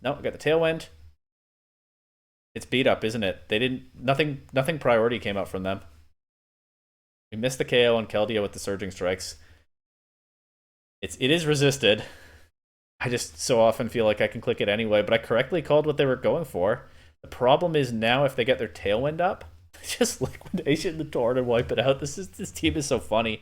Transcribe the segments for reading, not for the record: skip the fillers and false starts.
No, we got the Tailwind. It's beat up, isn't it? They didn't. Nothing priority came out from them. We missed the KO on Keldeo with the Surging Strikes. It is resisted. I just so often feel like I can click it anyway, but I correctly called what they were going for. The problem is now if they get their Tailwind up, just liquidation the Torrent and wipe it out. This team is so funny.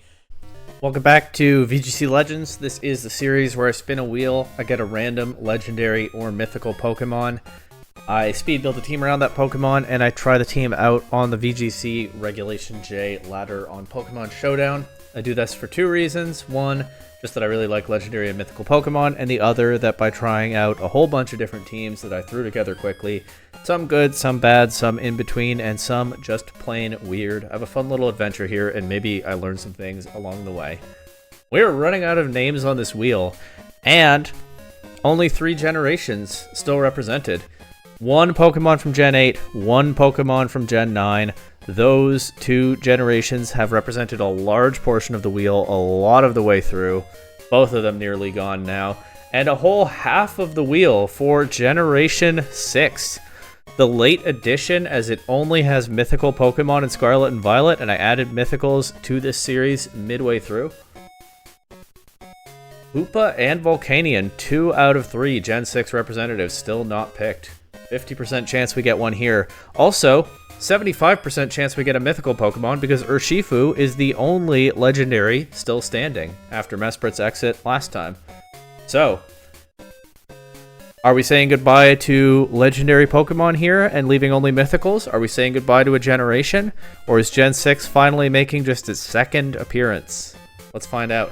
Welcome back to VGC Legends. This is the series where I spin a wheel, I get a random legendary or mythical Pokemon. I speed build a team around that Pokemon, and I try the team out on the VGC Regulation J ladder on Pokemon Showdown. I do this for two reasons. One, just that I really like legendary and mythical Pokemon, and the other, that by trying out a whole bunch of different teams that I threw together quickly, some good, some bad, some in between, and some just plain weird, I have a fun little adventure here, and maybe I learn some things along the way. We're running out of names on this wheel, and only 3 generations still represented. 1 Pokemon from Gen 8, 1 Pokemon from Gen 9. Those 2 generations have represented a large portion of the wheel a lot of the way through. Both of them nearly gone now. And a whole half of the wheel for Generation 6. The late edition, as it only has mythical Pokemon in Scarlet and Violet, and I added mythicals to this series midway through. Hoopa and Volcanion, 2 out of 3 Gen 6 representatives still not picked. 50% chance we get one here. Also, 75% chance we get a mythical Pokemon because Urshifu is the only legendary still standing after Mesprit's exit last time. So, are we saying goodbye to legendary Pokemon here and leaving only mythicals? Are we saying goodbye to a generation? Or is Gen 6 finally making just its second appearance? Let's find out.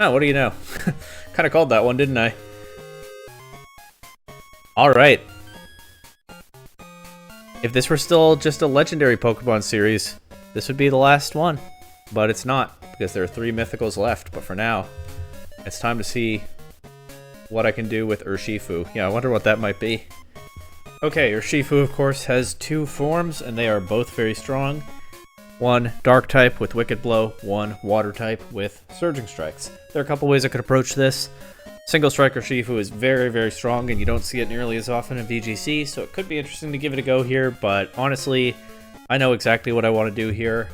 Oh, what do you know? Kind of called that one, didn't I? Alright. If this were still just a legendary Pokemon series, this would be the last one. But it's not, because there are 3 mythicals left. But for now, it's time to see what I can do with Urshifu. Yeah, I wonder what that might be. Okay, Urshifu, of course, has 2 forms, and they are both very strong. 1 Dark type with Wicked Blow, 1 Water type with Surging Strikes. There are a couple ways I could approach this. Single Strike Urshifu is very, very strong, and you don't see it nearly as often in VGC, so it could be interesting to give it a go here, but honestly, I know exactly what I want to do here.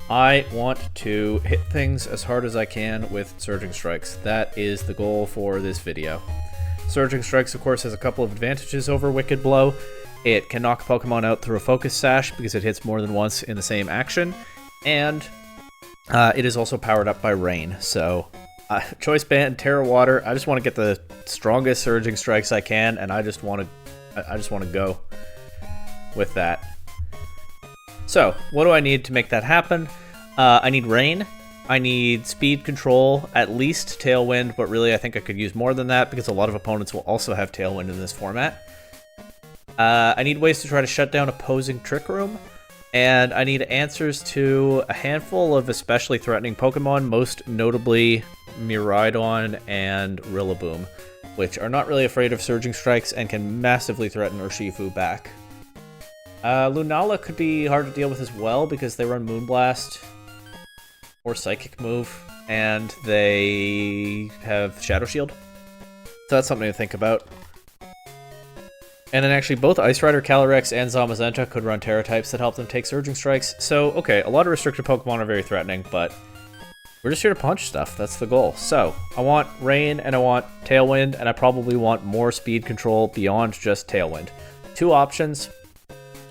I want to hit things as hard as I can with Surging Strikes. That is the goal for this video. Surging Strikes, of course, has a couple of advantages over Wicked Blow. It can knock Pokemon out through a Focus Sash because it hits more than once in the same action, and it is also powered up by Rain. So, Choice Band, Terra Water. I just want to get the strongest Surging Strikes I can, and I just want to go with that. So, what do I need to make that happen? I need Rain. I need Speed Control, at least Tailwind, but really I think I could use more than that because a lot of opponents will also have Tailwind in this format. I need ways to try to shut down opposing Trick Room, and I need answers to a handful of especially threatening Pokemon, most notably Miraidon and Rillaboom, which are not really afraid of Surging Strikes and can massively threaten Urshifu back. Lunala could be hard to deal with as well because they run Moonblast or Psychic Move, and they have Shadow Shield. So that's something to think about. And then actually both Ice Rider, Calyrex, and Zamazenta could run Terra types that help them take Surging Strikes. So, okay, a lot of restricted Pokemon are very threatening, but we're just here to punch stuff. That's the goal. So, I want Rain, and I want Tailwind, and I probably want more Speed Control beyond just Tailwind. 2 options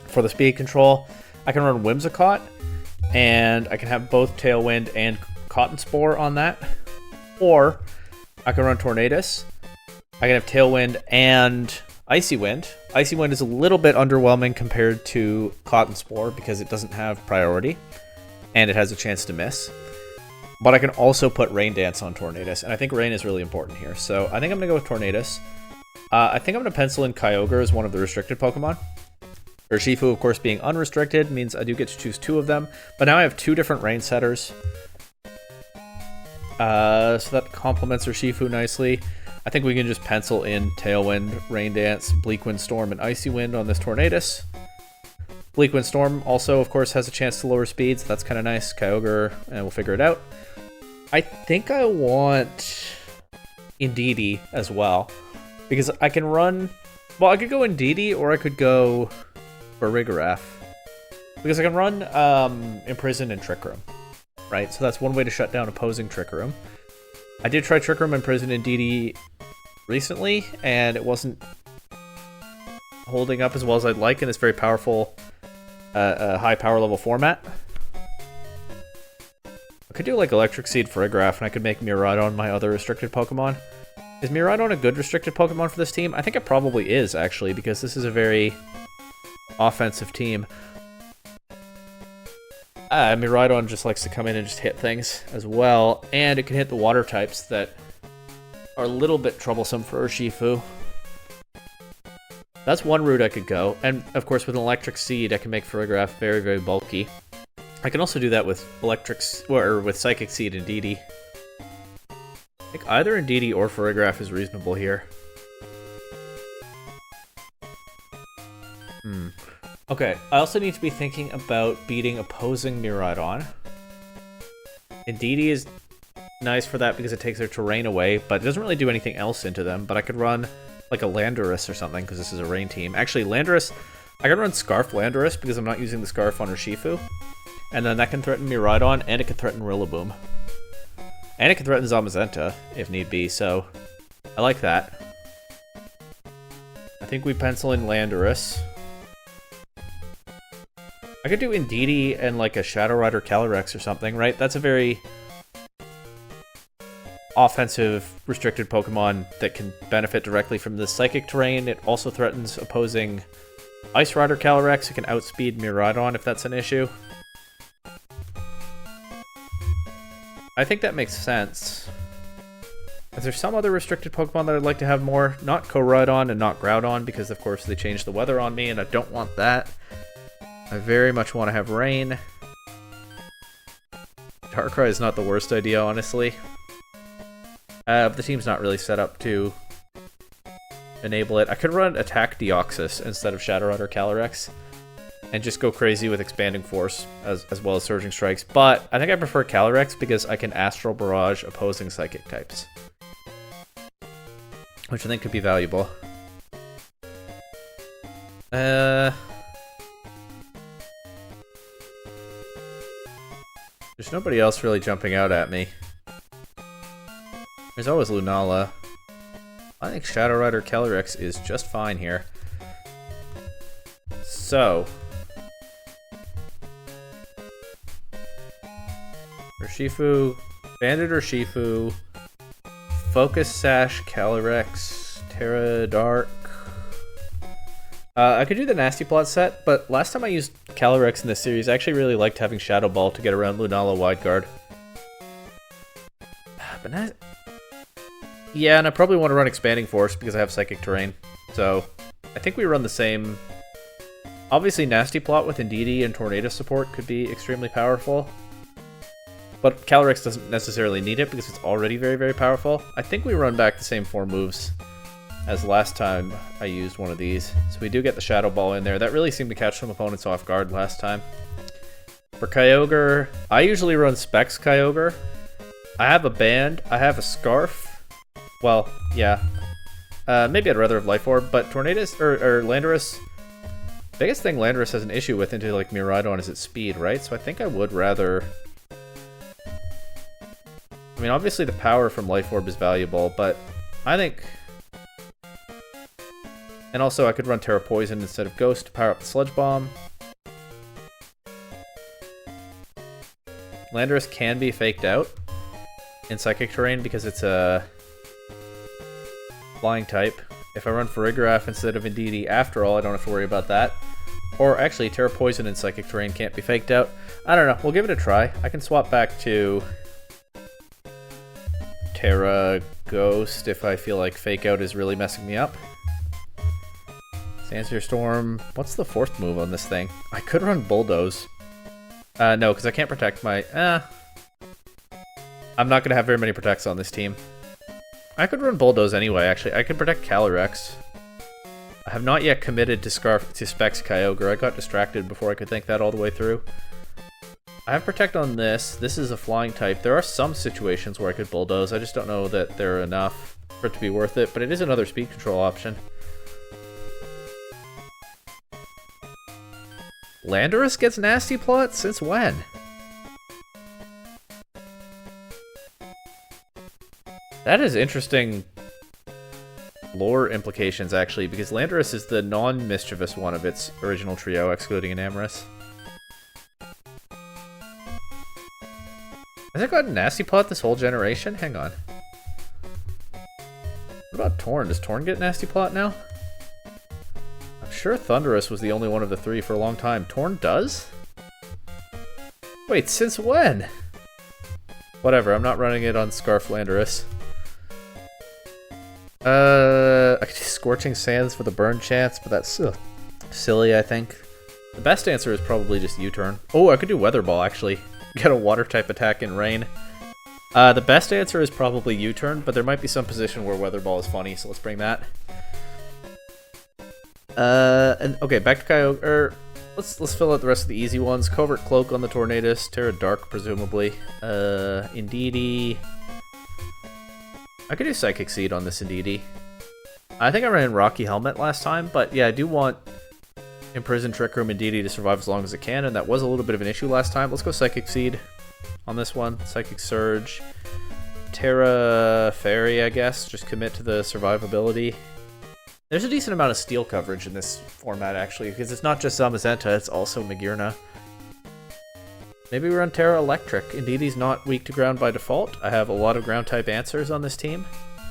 for the Speed Control. I can run Whimsicott, and I can have both Tailwind and Cotton Spore on that. Or, I can run Tornadus. I can have Tailwind and Icy Wind. Icy Wind is a little bit underwhelming compared to Cotton Spore because it doesn't have priority and it has a chance to miss. But I can also put Rain Dance on Tornadus, and I think Rain is really important here. So I think I'm going to go with Tornadus. I think I'm going to pencil in Kyogre as one of the restricted Pokemon. Urshifu, of course, being unrestricted means I do get to choose 2 of them. But now I have 2 different Rain setters. So that complements Urshifu nicely. I think we can just pencil in Tailwind, Rain Dance, Bleak Wind Storm, and Icy Wind on this Tornadus. Bleak Wind Storm also, of course, has a chance to lower speed, so that's kind of nice. Kyogre, and we'll figure it out. I think I want Indeedee as well. Because I can run... Well, I could go Indeedee or I could go Farigiraf. Because I can run Imprison and Trick Room. Right? So that's one way to shut down opposing Trick Room. I did try Trick Room, Imprison, and Indeedee recently, and it wasn't holding up as well as I'd like in this very powerful, high power level format. I could do like Electric Seed Farigiraf, and I could make Miraidon my other restricted Pokemon. Is Miraidon a good restricted Pokemon for this team? I think it probably is, actually, because this is a very offensive team. Miraidon just likes to come in and just hit things as well, and it can hit the water types that are a little bit troublesome for Urshifu. That's one route I could go, and of course with an Electric Seed I can make Farigiraf very, very bulky. I can also do that with with Psychic Seed and Indeedee. I think either Indeedee or Farigiraf is reasonable here. Okay, I also need to be thinking about beating opposing Miraidon. Indeedee is nice for that because it takes their terrain away, but it doesn't really do anything else into them. But I could run like a Landorus or something because this is a rain team. Actually, Landorus, I could run Scarf Landorus because I'm not using the Scarf on Urshifu. And then that can threaten Miraidon, and it can threaten Rillaboom. And it can threaten Zamazenta if need be, so I like that. I think we pencil in Landorus. I could do Indeedee and like a Shadow Rider Calyrex or something, right? That's a very offensive, restricted Pokemon that can benefit directly from the Psychic terrain. It also threatens opposing Ice Rider Calyrex. It can outspeed Miraidon if that's an issue. I think that makes sense. Is there some other restricted Pokemon that I'd like to have more? Not Koraidon and not Groudon, because of course they changed the weather on me and I don't want that. I very much want to have rain. Darkrai is not the worst idea, honestly. But the team's not really set up to enable it. I could run Attack Deoxys instead of Shadow Rider Calyrex and just go crazy with Expanding Force as well as Surging Strikes. But I think I prefer Calyrex because I can Astral Barrage opposing Psychic types, which I think could be valuable. There's nobody else really jumping out at me. There's always Lunala. I think Shadow Rider Calyrex is just fine here. So, Urshifu, Banded Urshifu, Focus Sash Calyrex, Terra Dark. I could do the Nasty Plot set, but last time I used Calyrex in this series, I actually really liked having Shadow Ball to get around Lunala Wide Guard. But yeah, and I probably want to run Expanding Force because I have Psychic Terrain. So, I think we run the same. Obviously, Nasty Plot with Indeedee and Tornado support could be extremely powerful. But Calyrex doesn't necessarily need it because it's already very, very powerful. I think we run back the same 4 moves as last time I used one of these. So we do get the Shadow Ball in there. That really seemed to catch some opponents off guard last time. For Kyogre, I usually run Specs Kyogre. I have a Band, I have a Scarf. Well, yeah. Maybe I'd rather have Life Orb, but Tornadus, or Landorus, biggest thing Landorus has an issue with into like Miraidon is its speed, right? So I think I would rather... I mean, obviously the power from Life Orb is valuable, but I think... And also I could run Terra Poison instead of Ghost to power up the Sludge Bomb. Landorus can be faked out in Psychic Terrain because it's a Flying type. If I run Farigiraf instead of Indeedee, after all, I don't have to worry about that. Or actually, Terra Poison in Psychic Terrain can't be faked out. I don't know, we'll give it a try. I can swap back to Terra Ghost if I feel like Fake Out is really messing me up. Sandspear Storm. What's the 4th move on this thing? I could run Bulldoze. No, because I can't protect my... I'm not going to have very many protects on this team. I could run Bulldoze anyway, actually. I could protect Calyrex. I have not yet committed to Specs Kyogre. I got distracted before I could think that all the way through. I have Protect on this. This is a flying type. There are some situations where I could Bulldoze. I just don't know that they're enough for it to be worth it, but it is another speed control option. Landorus gets Nasty Plot? Since when? That is interesting lore implications, actually, because Landorus is the non-mischievous one of its original trio, excluding an Amorous. Has it gotten Nasty Plot this whole generation? Hang on. What about Torn? Does Torn get Nasty Plot now? I'm sure Thunderous was the only one of the three for a long time. Torn does? Wait, since when? Whatever, I'm not running it on Scarf Landorus. I could do Scorching Sands for the burn chance, but that's silly, I think. The best answer is probably just U-turn. Oh, I could do Weather Ball, actually. Get a water type attack in rain. The best answer is probably U-turn, but there might be some position where Weather Ball is funny, so let's bring that. And okay, back to Kyogre. Let's fill out the rest of the easy ones. Covert Cloak on the Tornadus, Terra Dark presumably. Indeedee. I could do Psychic Seed on this Indeedee. I think I ran Rocky Helmet last time, but yeah, I do want Imprison Trick Room Indeedee to survive as long as it can, and that was a little bit of an issue last time. Let's go Psychic Seed on this one. Psychic Surge. Terra Fairy, I guess. Just commit to the survivability. There's a decent amount of steel coverage in this format, actually, because it's not just Zamazenta, it's also Magearna. Maybe we run Terra Electric. Indeedee's not weak to ground by default. I have a lot of ground-type answers on this team.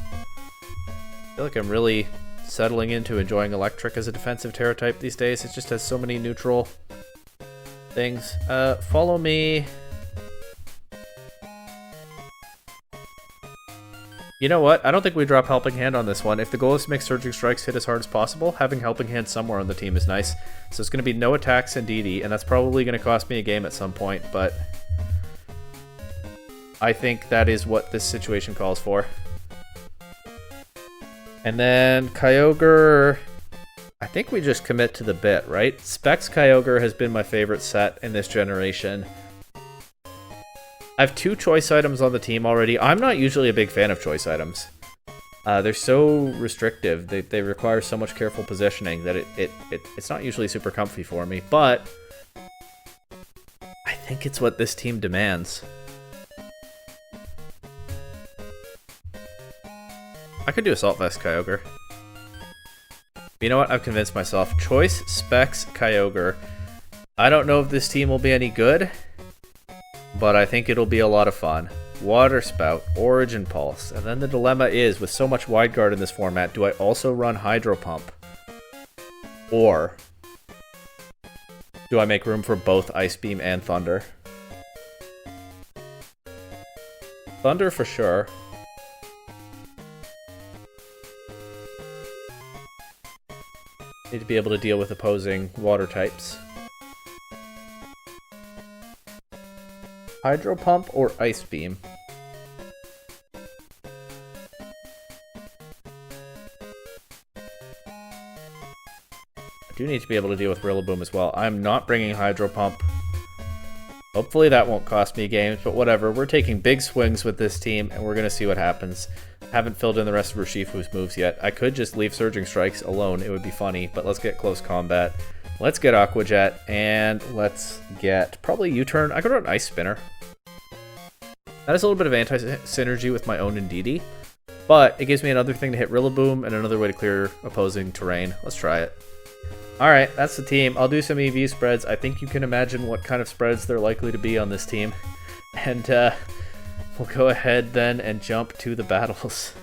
I feel like I'm really settling into enjoying Electric as a defensive Terra type these days. It just has so many neutral things. Follow me. You know what? I don't think we drop Helping Hand on this one. If the goal is to make Surging Strikes hit as hard as possible, having Helping Hand somewhere on the team is nice. So it's going to be no attacks in DD, and that's probably going to cost me a game at some point, but I think that is what this situation calls for. And then Kyogre, I think we just commit to the bit, right? Specs Kyogre has been my favorite set in this generation. I have 2 choice items on the team already. I'm not usually a big fan of choice items. They're so restrictive. They require so much careful positioning that it's not usually super comfy for me, but I think it's what this team demands. I could do Assault Vest Kyogre. You know what? I've convinced myself. Choice Specs Kyogre. I don't know if this team will be any good, but I think it'll be a lot of fun. Water Spout, Origin Pulse, and then the dilemma is, with so much Wide Guard in this format, do I also run Hydro Pump? Or do I make room for both Ice Beam and Thunder? Thunder for sure. Need to be able to deal with opposing water types. Hydro Pump or Ice Beam? I do need to be able to deal with Rillaboom as well. I'm not bringing Hydro Pump. Hopefully that won't cost me games, but whatever. We're taking big swings with this team, and we're going to see what happens. Haven't filled in the rest of Urshifu's moves yet. I could just leave Surging Strikes alone. It would be funny, but let's get close combat. Let's get Aqua Jet, and let's get probably U-turn. I could run Ice Spinner. That is a little bit of anti-synergy with my own Indeedee, but it gives me another thing to hit Rillaboom and another way to clear opposing terrain. Let's try it. Alright, that's the team. I'll do some EV spreads. I think you can imagine what kind of spreads they're likely to be on this team. And we'll go ahead then and jump to the battles.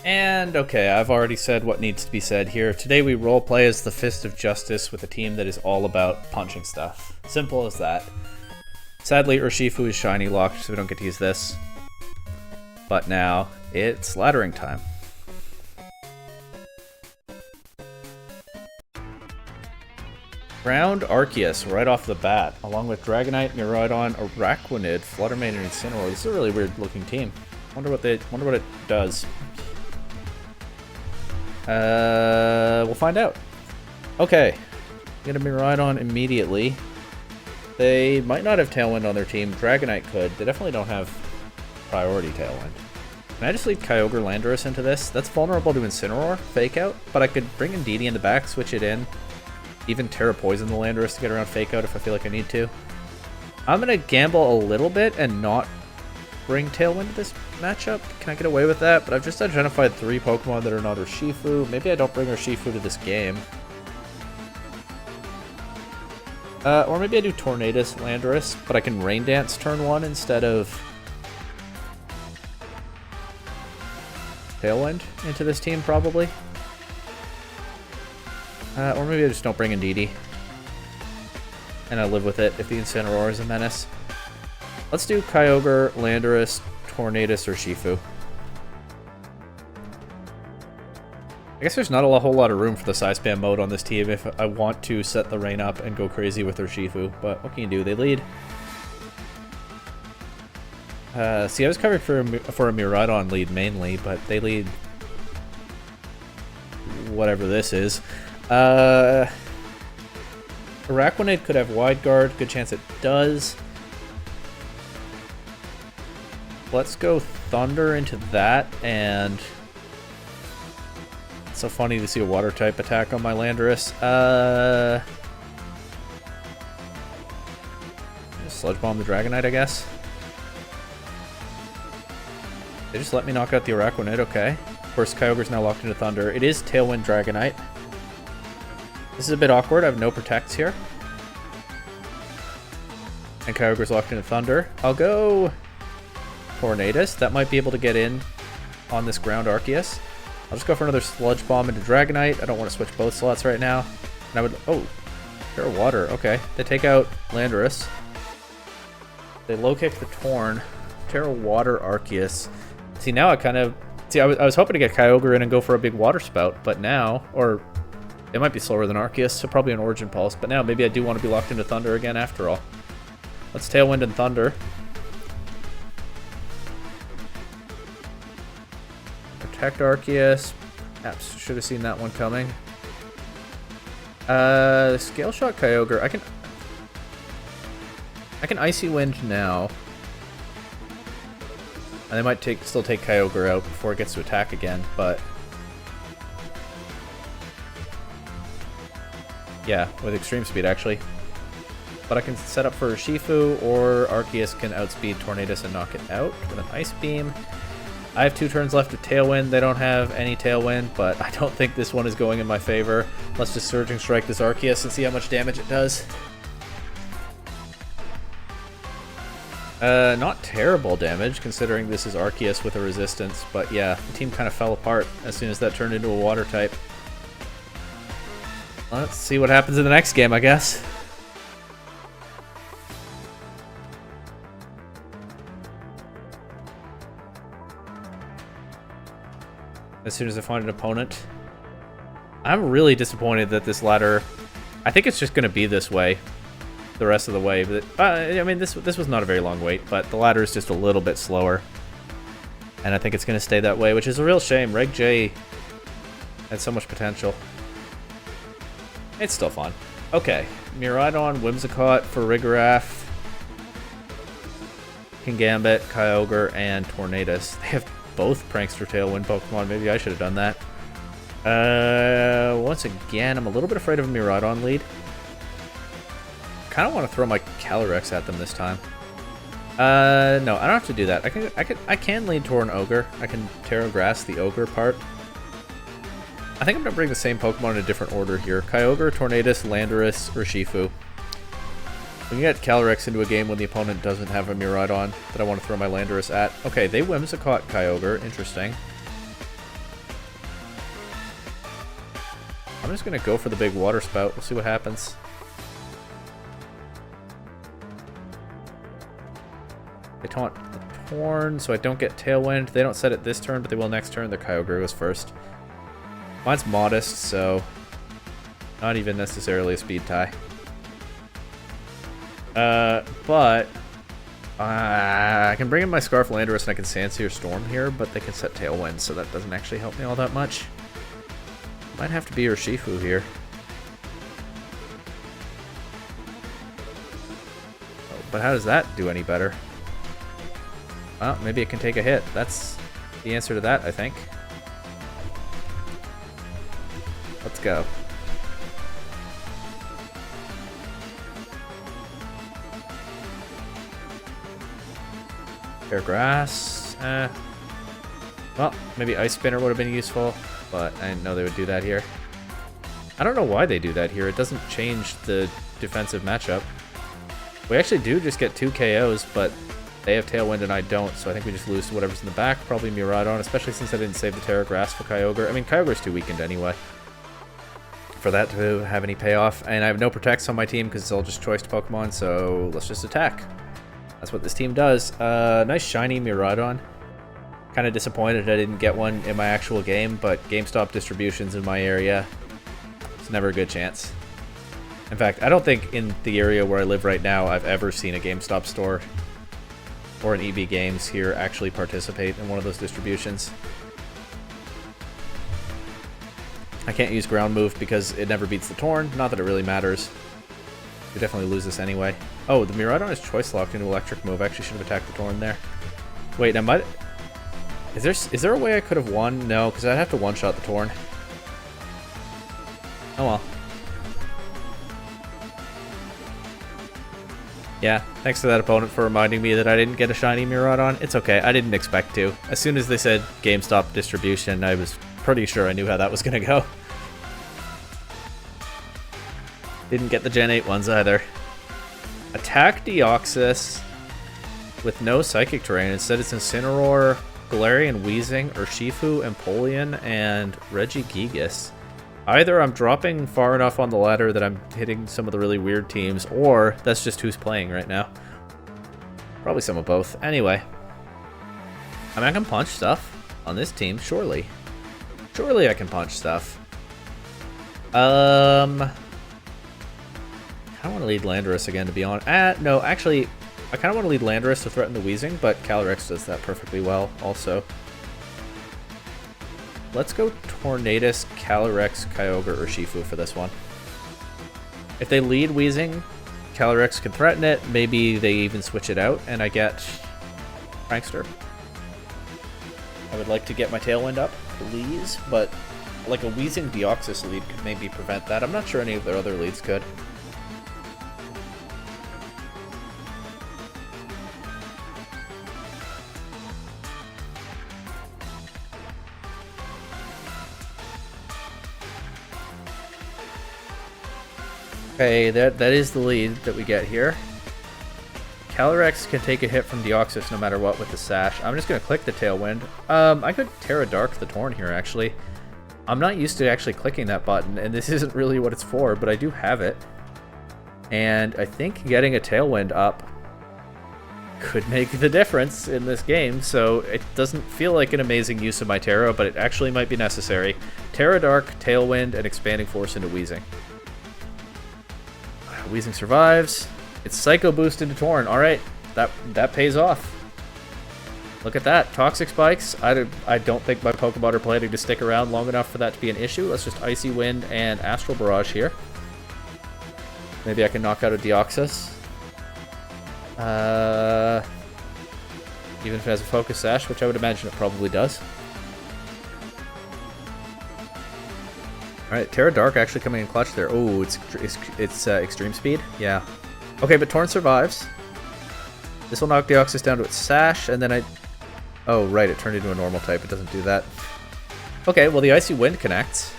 And okay, I've already said what needs to be said here. Today we roleplay as the Fist of Justice with a team that is all about punching stuff. Simple as that. Sadly, Urshifu is shiny locked, so we don't get to use this. But now, it's laddering time. Ground Arceus right off the bat, along with Dragonite, Miraidon, Araquanid, Fluttermane, and Incineroar. This is a really weird looking team. Wonder what it does. We'll find out. Okay, get a Miraidon immediately. They might not have Tailwind on their team. Dragonite could. They definitely don't have priority Tailwind. Can I just lead Kyogre Landorus into this? That's vulnerable to Incineroar, Fake Out, but I could bring in DD in the back, switch it in. Even Terra Poison the Landorus to get around Fake Out if I feel like I need to. I'm going to gamble a little bit and not bring Tailwind to this matchup. Can I get away with that? But I've just identified 3 Pokemon that are not Urshifu. Maybe I don't bring Urshifu to this game. Or maybe I do Tornadus Landorus, but I can Rain Dance turn 1 instead of Tailwind into this team, probably. Or maybe I just don't bring in DD. And I live with it if the Incineroar is a menace. Let's do Kyogre, Landorus, Tornadus, or Urshifu. I guess there's not a whole lot of room for the side spam mode on this team if I want to set the rain up and go crazy with Urshifu, but what can you do? They lead. See, I was covering for a Miraidon lead mainly, but they lead whatever this is. Araquanid could have Wide Guard. Good chance it does. Let's go Thunder into that, and it's so funny to see a Water type attack on my Landorus. Just Sludge Bomb the Dragonite, I guess. They just let me knock out the Araquanid, okay. Of course, Kyogre's now locked into Thunder. It is Tailwind Dragonite. This is a bit awkward. I have no protects here. And Kyogre's locked into Thunder. I'll go Tornadus. That might be able to get in on this ground Arceus. I'll just go for another Sludge Bomb into Dragonite. I don't want to switch both slots right now. And I would... Oh, Terra Water. Okay. They take out Landorus. They low kick the Torn. Terra Water Arceus. See, now I kind of... See, I was hoping to get Kyogre in and go for a big Water Spout, but now... Or... It might be slower than Arceus, so probably an Origin Pulse. But now maybe I do want to be locked into Thunder again after all. Let's Tailwind and Thunder. Protect Arceus. Perhaps should have seen that one coming. Scale Shot Kyogre. I can Icy Wind now. And they might still take Kyogre out before it gets to attack again, but... Yeah, with extreme speed, actually. But I can set up for Urshifu, or Arceus can outspeed Tornadus and knock it out with an Ice Beam. I have 2 turns left with Tailwind. They don't have any Tailwind, but I don't think this one is going in my favor. Let's just Surging Strike this Arceus and see how much damage it does. Not terrible damage, considering this is Arceus with a resistance, but yeah, the team kind of fell apart as soon as that turned into a Water type. Let's see what happens in the next game, I guess. As soon as I find an opponent. I'm really disappointed that this ladder... I think it's just going to be this way the rest of the way. But I mean, this was not a very long wait, but the ladder is just a little bit slower. And I think it's going to stay that way, which is a real shame. Reg J had so much potential. It's still fun. Okay, Miraidon, Whimsicott for Rigorath, Kingambit, Kyogre, and Tornadus. They have both Prankster Tailwind Pokemon. Maybe I should have done that. Once again, I'm a little bit afraid of a Miraidon lead. Kind of want to throw my Calyrex at them this time. No, I don't have to do that. I can lead Torn Ogre. I can Terra Grass the Ogre part. I think I'm going to bring the same Pokemon in a different order here. Kyogre, Tornadus, Landorus, Urshifu. We can get Calyrex into a game when the opponent doesn't have a Miraidon that I want to throw my Landorus at. Okay, they Whimsicott Kyogre. Interesting. I'm just going to go for the big Water Spout. We'll see what happens. They taunt the Torn, so I don't get Tailwind. They don't set it this turn, but they will next turn. Their Kyogre goes first. Mine's modest, so not even necessarily a speed tie. But I can bring in my Scarf Landorus and I can Sandsear Storm here, but they can set Tailwind, so that doesn't actually help me all that much. Might have to be Urshifu here. but how does that do any better? Well, maybe it can take a hit. That's the answer to that, I think. Let's go. Fair grass. Well, maybe Ice Spinner would have been useful, but I didn't know they would do that here. I don't know why they do that here. It doesn't change the defensive matchup. We actually do just get 2 KOs, but they have Tailwind and I don't, so I think we just lose to whatever's in the back. Probably Miraidon, especially since I didn't save the Terra Grass for Kyogre. I mean, Kyogre's too weakened anyway for that to have any payoff. And I have no Protects on my team because it's all just choiced Pokemon, so let's just attack. That's what this team does. Nice shiny Miraidon. Kind of disappointed I didn't get one in my actual game, but GameStop distributions in my area, it's never a good chance. In fact, I don't think in the area where I live right now I've ever seen a GameStop store or an EB Games here actually participate in one of those distributions. I can't use Ground Move because it never beats the Torn. Not that it really matters. We definitely lose this anyway. Oh, the Miraidon is Choice Locked into Electric Move. I actually should have attacked the Torn there. Wait, now might... Is there a way I could have won? No, because I'd have to one-shot the Torn. Oh well. Yeah, thanks to that opponent for reminding me that I didn't get a shiny Miraidon. It's okay, I didn't expect to. As soon as they said GameStop distribution, I was pretty sure I knew how that was going to go. Didn't get the Gen 8 ones either. Attack Deoxys with no Psychic Terrain. Instead it's Incineroar, Galarian Weezing, Urshifu, Empoleon, and Regigigas. Either I'm dropping far enough on the ladder that I'm hitting some of the really weird teams, or that's just who's playing right now. Probably some of both. Anyway. I mean, I can punch stuff on this team, surely. Surely I can punch stuff. I kind of want to lead Landorus again, to be honest. No, actually, I kind of want to lead Landorus to threaten the Weezing, but Calyrex does that perfectly well also. Let's go Tornadus, Calyrex, Kyogre, Urshifu for this one. If they lead Weezing, Calyrex can threaten it. Maybe they even switch it out, and I get Prankster. I would like to get my Tailwind up, please, but like a Weezing Deoxys lead could maybe prevent that. I'm not sure any of their other leads could. Okay, that is the lead that we get here. Calyrex can take a hit from Deoxys no matter what with the Sash. I'm just going to click the Tailwind. I could Terra Dark the Torn here, actually. I'm not used to actually clicking that button, and this isn't really what it's for, but I do have it. And I think getting a Tailwind up could make the difference in this game, so it doesn't feel like an amazing use of my Terra, but it actually might be necessary. Terra Dark, Tailwind, and Expanding Force into Weezing. Weezing survives. It's Psycho Boost into Torn. Alright, that pays off. Look at that. Toxic Spikes. I don't think my Pokemon are planning to stick around long enough for that to be an issue. Let's just Icy Wind and Astral Barrage here. Maybe I can knock out a Deoxys. Even if it has a Focus Sash, which I would imagine it probably does. Alright, Terra Dark actually coming in clutch there. Oh, it's Extreme Speed? Yeah. Okay, but Torn survives. This will knock Deoxys down to its Sash, and then oh, right, it turned into a normal type. It doesn't do that. Okay, well, the Icy Wind connects.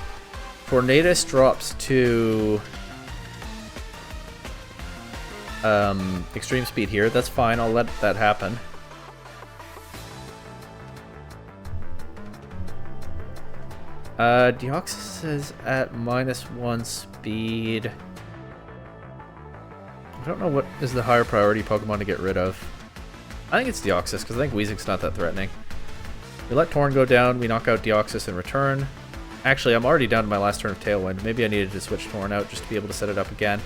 Tornadus drops to Extreme Speed here. That's fine. I'll let that happen. Deoxys is at -1 speed. I don't know what is the higher priority Pokemon to get rid of. I think it's Deoxys, because I think Weezing's not that threatening. We let Torn go down, we knock out Deoxys in return. Actually, I'm already down to my last turn of Tailwind. Maybe I needed to switch Torn out just to be able to set it up again.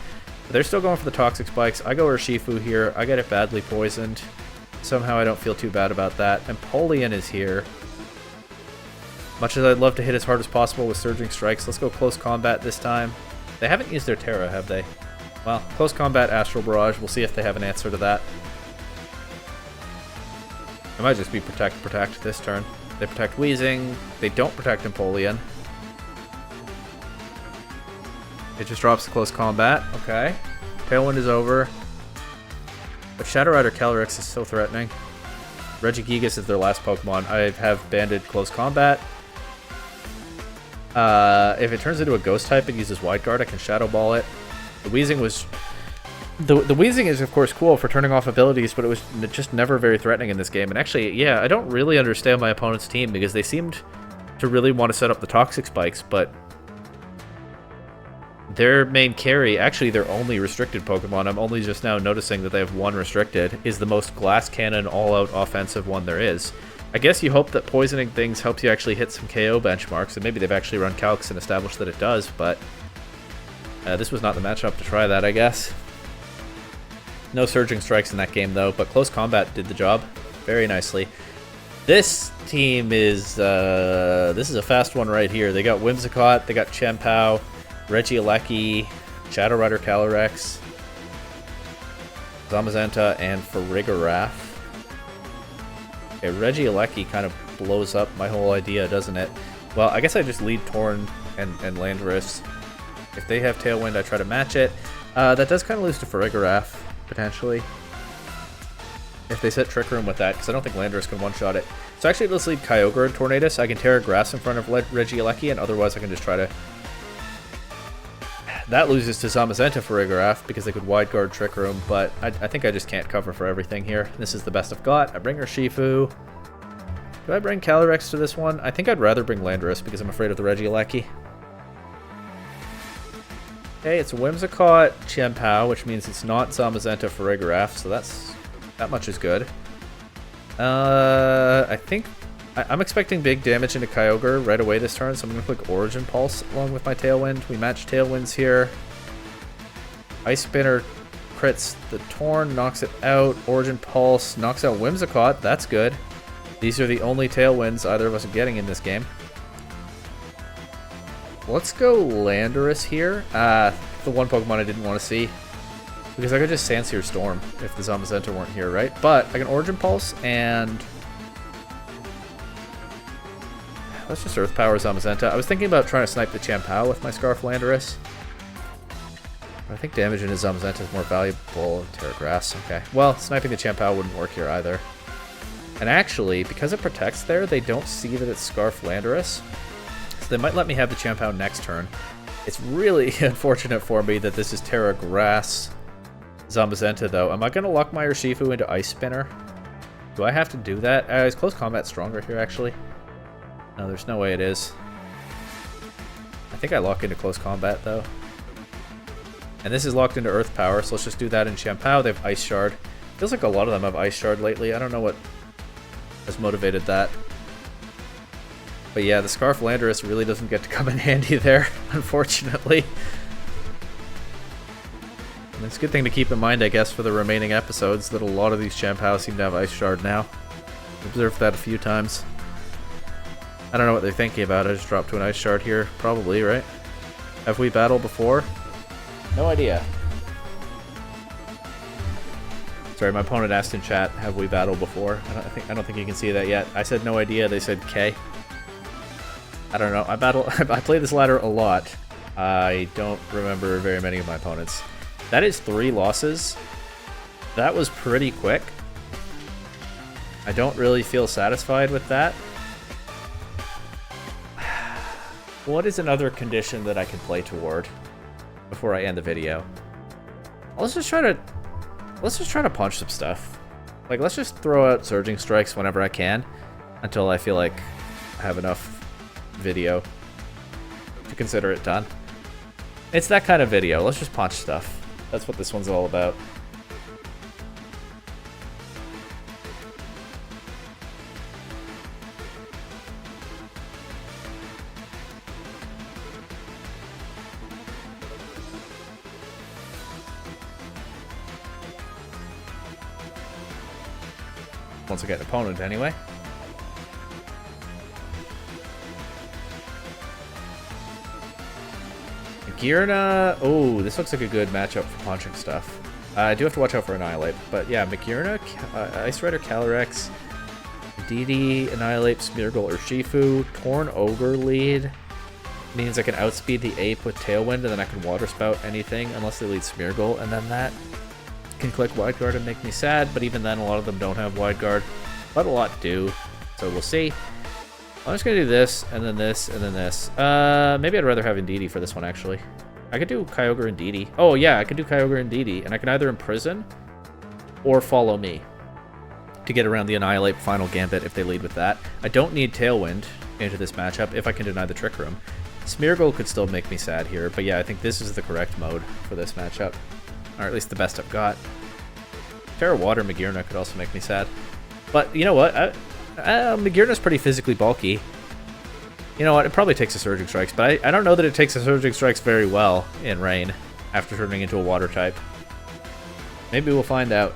But they're still going for the Toxic Spikes. I go Urshifu here. I get it badly poisoned. Somehow I don't feel too bad about that. Empoleon is here. Much as I'd love to hit as hard as possible with Surging Strikes, let's go Close Combat this time. They haven't used their Terra, have they? Well, close combat, Astral Barrage. We'll see if they have an answer to that. It might just be protect, protect this turn. They protect Wheezing. They don't protect Empoleon. It just drops the close combat. Okay. Tailwind is over. But Shadow Rider Calyrex is so threatening. Regigigas is their last Pokemon. I have banded close combat. If it turns into a ghost type and uses Wide Guard, I can Shadow Ball it. The Wheezing was... The Wheezing is, of course, cool for turning off abilities, but it was just never very threatening in this game. And actually, yeah, I don't really understand my opponent's team because they seemed to really want to set up the Toxic Spikes, but their main carry, actually their only restricted Pokemon, I'm only just now noticing that they have one restricted, is the most Glass Cannon all-out offensive one there is. I guess you hope that poisoning things helps you actually hit some KO benchmarks, and maybe they've actually run calcs and established that it does, but this was not the matchup to try that, I guess. No Surging Strikes in that game, though, but Close Combat did the job very nicely. This team is, this is a fast one right here. They got Whimsicott, they got Chien-Pao, Regieleki, Shadow Rider Calyrex, Zamazenta, and Farigiraf. Okay, Regieleki kind of blows up my whole idea, doesn't it? Well, I guess I just lead Torn and Landorus. If they have Tailwind, I try to match it. That does kind of lose to Farigiraf, potentially. If they set Trick Room with that, because I don't think Landorus can one-shot it. So actually, let's lead Kyogre and Tornadus. I can Terra Grass in front of Regieleki, and otherwise I can just try to... That loses to Zamazenta Farigiraf, because they could Wide Guard Trick Room, but I think I just can't cover for everything here. This is the best I've got. I bring Urshifu. Do I bring Calyrex to this one? I think I'd rather bring Landorus, because I'm afraid of the Regieleki. Okay, it's Whimsicott, Chien-Pao, which means it's not Zamazenta Farigiraf, so that much is good. I think I'm expecting big damage into Kyogre right away this turn, so I'm going to click Origin Pulse along with my Tailwind. We match Tailwinds here. Ice Spinner crits the Torn, knocks it out. Origin Pulse knocks out Whimsicott. That's good. These are the only Tailwinds either of us are getting in this game. Let's go Landorus here. The one Pokemon I didn't want to see. Because I could just Sandsear Storm if the Zamazenta weren't here, right? But I can Origin Pulse and... Let's just Earth Power Zamazenta. I was thinking about trying to snipe the Chien-Pao with my Scarf Landorus. But I think damage into Zamazenta is more valuable. Terra Grass, okay. Well, sniping the Chien-Pao wouldn't work here either. And actually, because it protects there, they don't see that it's Scarf Landorus. So they might let me have the Chien-Pao next turn. It's really unfortunate for me that this is Terra Grass Zamazenta, though. Am I going to lock my Urshifu into Ice Spinner? Do I have to do that? Is Close Combat stronger here, actually? No, there's no way it is. I think I lock into Close Combat, though. And this is locked into Earth Power, so let's just do that in Chien-Pao. They have Ice Shard. Feels like a lot of them have Ice Shard lately. I don't know what has motivated that. But yeah, the Scarf Landorus really doesn't get to come in handy there, unfortunately. And it's a good thing to keep in mind, I guess, for the remaining episodes, that a lot of these Chien-Pao seem to have Ice Shard now. Observed that a few times. I don't know what they're thinking about. I just dropped to an Ice Shard here. Probably, right? Have we battled before? No idea. Sorry, my opponent asked in chat, have we battled before? I don't think you can see that yet. I said no idea. They said K. I don't know. I play this ladder a lot. I don't remember very many of my opponents. That is 3 losses. That was pretty quick. I don't really feel satisfied with that. What is another condition that I can play toward before I end the video? Let's just try to punch some stuff. Like, let's just throw out Surging Strikes whenever I can until I feel like I have enough video to consider it done. It's that kind of video. Let's just punch stuff. That's what this one's all about. Once I get an opponent, anyway. Magearna. Oh, this looks like a good matchup for punching stuff. I do have to watch out for Annihilate, but yeah, Magearna, Ice Rider, Calyrex, DD, Annihilate, Smeargle, Urshifu, Torn Ogre lead. Means I can outspeed the Ape with Tailwind, and then I can Water Spout anything, unless they lead Smeargle, and then that can click Wide Guard and make me sad, but even then, a lot of them don't have Wide Guard, but a lot do, so we'll see. I'm just going to do this, and then this, and then this. Maybe I'd rather have Indeedee for this one, actually. I could do Kyogre and Indeedee. Oh, yeah, I could do Kyogre and Indeedee, and I can either Imprison or Follow Me to get around the Annihilate Final Gambit if they lead with that. I don't need Tailwind into this matchup if I can deny the Trick Room. Smeargle could still make me sad here, but yeah, I think this is the correct mode for this matchup. Or at least the best I've got. Terra Water Magearna could also make me sad. But you know what? Magearna's pretty physically bulky. You know what? It probably takes a Surging Strikes, but I don't know that it takes a Surging Strikes very well in Rain after turning into a Water type. Maybe we'll find out.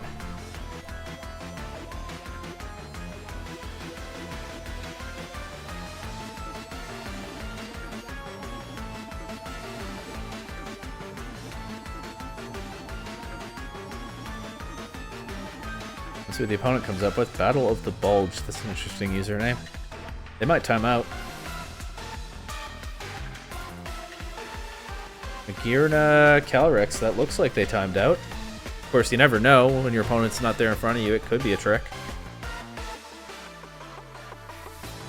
See what the opponent comes up with. Battle of the Bulge. That's an interesting username. They might time out. Magearna, Calyrex. That looks like they timed out. Of course, you never know. When your opponent's not there in front of you, it could be a trick.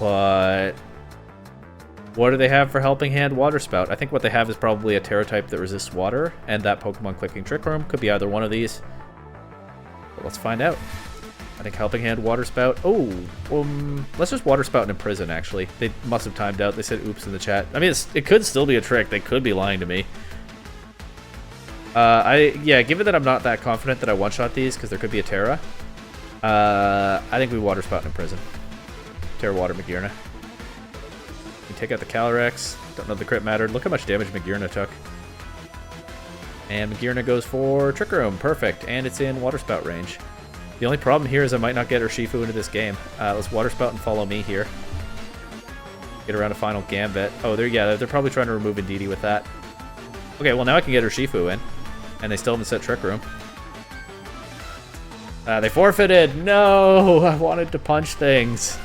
But what do they have for Helping Hand? Water Spout. I think what they have is probably a Terra type that resists water, and that Pokemon clicking Trick Room could be either one of these. But let's find out. I think Helping Hand, Water Spout. Oh, let's just Water Spout and Imprison, actually. They must have timed out. They said oops in the chat. I mean, it could still be a trick. They could be lying to me. Yeah, given that I'm not that confident that I one-shot these, because there could be a Terra, I think we Water Spout and Imprison. Terra Water Magearna. You take out the Calyrex. Don't know if the crit mattered. Look how much damage Magearna took. And Magearna goes for Trick Room. Perfect. And it's in Water Spout range. The only problem here is I might not get Urshifu into this game. Let's Water Spout and Follow Me here. Get around a Final Gambit. Oh, they're probably trying to remove Indeedee with that. Okay, well now I can get Urshifu in. And they still haven't set Trick Room. They forfeited! No! I wanted to punch things.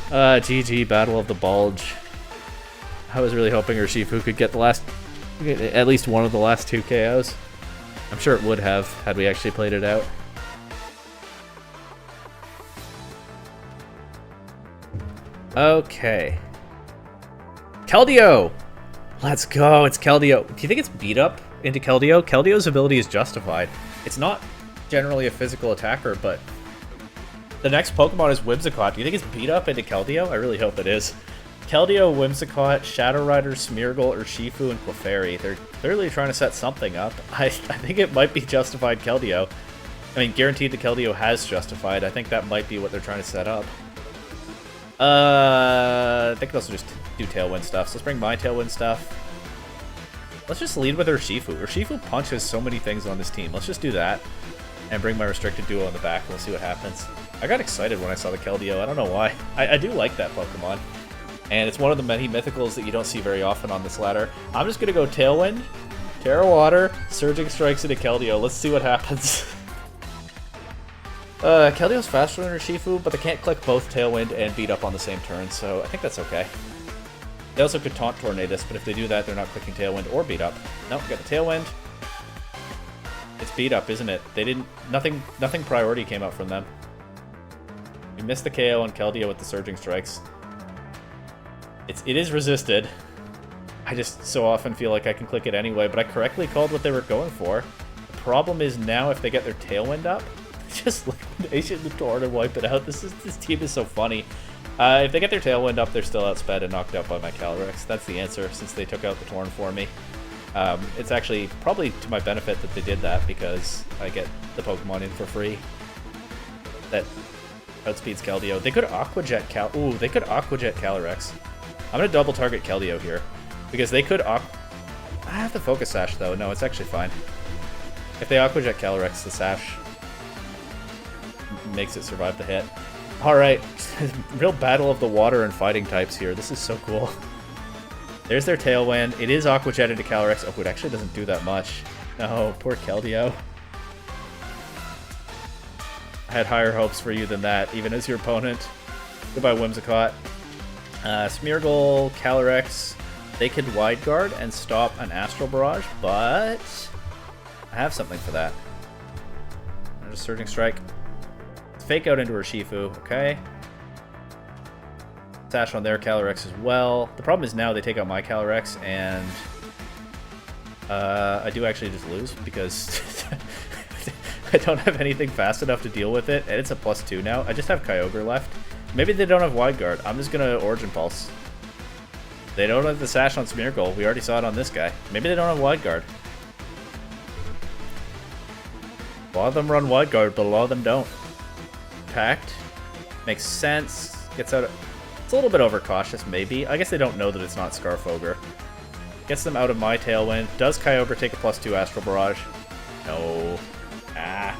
GG, Battle of the Bulge. I was really hoping Urshifu could get at least one of the last 2 KOs. I'm sure it would have, had we actually played it out. Okay. Keldeo! Let's go, it's Keldeo. Do you think it's beat up into Keldeo? Keldeo's ability is justified. It's not generally a physical attacker, but the next Pokemon is Whimsicott. Do you think it's beat up into Keldeo? I really hope it is. Keldeo, Whimsicott, Shadow Rider, Smeargle, Urshifu, and Clefairy. They're clearly trying to set something up. I think it might be justified Keldeo. I mean, guaranteed the Keldeo has justified. I think that might be what they're trying to set up. They could also just do Tailwind stuff. So let's bring my Tailwind stuff. Let's just lead with Urshifu. Urshifu punches so many things on this team. Let's just do that. And bring my Restricted Duo in the back. We'll see what happens. I got excited when I saw the Keldeo. I don't know why. I do like that Pokemon. And it's one of the many mythicals that you don't see very often on this ladder. I'm just going to go Tailwind, Terra Water, Surging Strikes into Keldeo. Let's see what happens. Keldeo's faster than Urshifu, but they can't click both Tailwind and Beat Up on the same turn, so I think that's okay. They also could Taunt Tornadus, but if they do that, they're not clicking Tailwind or Beat Up. Nope, got the Tailwind. It's Beat Up, isn't it? They didn't... Nothing priority came out from them. We missed the KO on Keldeo with the Surging Strikes. It is resisted. I just so often feel like I can click it anyway, but I correctly called what they were going for. The problem is now if they get their Tailwind up, just Liquidation the Torn and wipe it out. This team is so funny. If they get their Tailwind up, they're still outsped and knocked out by my Calyrex. That's the answer, since they took out the Torn for me. It's actually probably to my benefit that they did that, because I get the Pokemon in for free. That outspeeds Keldeo. They could Aqua Jet they could Aqua Jet Calyrex. I'm gonna double target Keldeo here, because they could I have the Focus Sash though. No, it's actually fine. If they Aqua Jet Calyrex, the Sash makes it survive the hit. Alright, real battle of the water and fighting types here. This is so cool. There's their Tailwind. It is Aqua Jet into Calyrex. Oh, it actually doesn't do that much. No, poor Keldeo. I had higher hopes for you than that, even as your opponent. Goodbye, Whimsicott. Smeargle, Calyrex. They could Wide Guard and stop an Astral Barrage, but I have something for that. There's a Surging Strike. Fake out into Urshifu, okay. Sash on their Calyrex as well. The problem is now they take out my Calyrex, and I do actually just lose because I don't have anything fast enough to deal with it, and it's a +2 now. I just have Kyogre left. Maybe they don't have Wide Guard. I'm just going to Origin Pulse. They don't have the Sash on Smeargle. We already saw it on this guy. Maybe they don't have Wide Guard. A lot of them run Wide Guard, but a lot of them don't. Packed. Makes sense. Gets out of... It's a little bit overcautious, maybe. I guess they don't know that it's not Scarf Ogre. Gets them out of my Tailwind. Does Kyogre take a +2 Astral Barrage? No. Ah.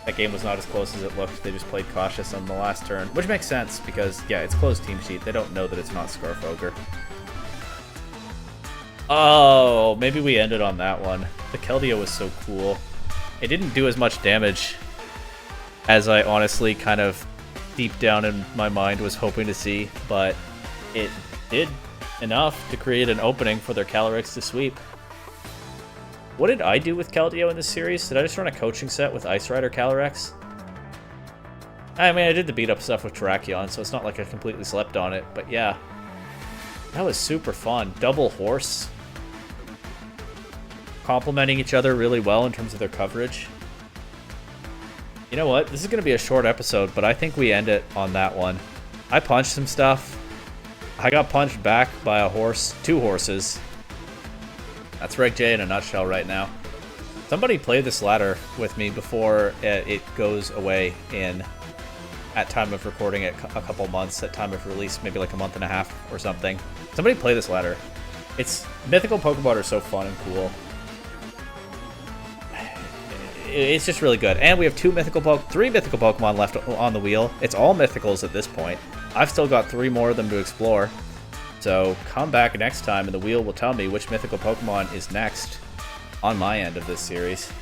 That game was not as close as it looked. They just played cautious on the last turn. Which makes sense, because, yeah, it's closed team sheet. They don't know that it's not Scarf Ogre. Oh, maybe we ended on that one. The Keldeo was so cool. It didn't do as much damage as I honestly kind of deep down in my mind was hoping to see, but it did enough to create an opening for their Calyrex to sweep. What did I do with Keldeo in this series? Did I just run a coaching set with Ice Rider Calyrex? I mean, I did the beat up stuff with Terrakion, so it's not like I completely slept on it, but yeah. That was super fun. Double Horse. Complementing each other really well in terms of their coverage. You know what? This is going to be a short episode, but I think we end it on that one. I punched some stuff. I got punched back by a horse. 2 horses. That's Reg J in a nutshell right now. Somebody play this ladder with me before it goes away at time of recording it a couple months, at time of release, maybe like a month and a half or something. Somebody play this ladder. It's mythical Pokemon are so fun and cool. It's just really good. And we have 3 mythical Pokemon left on the wheel. It's all mythicals at this point. I've still got 3 more of them to explore. So come back next time and the wheel will tell me which mythical Pokemon is next on my end of this series.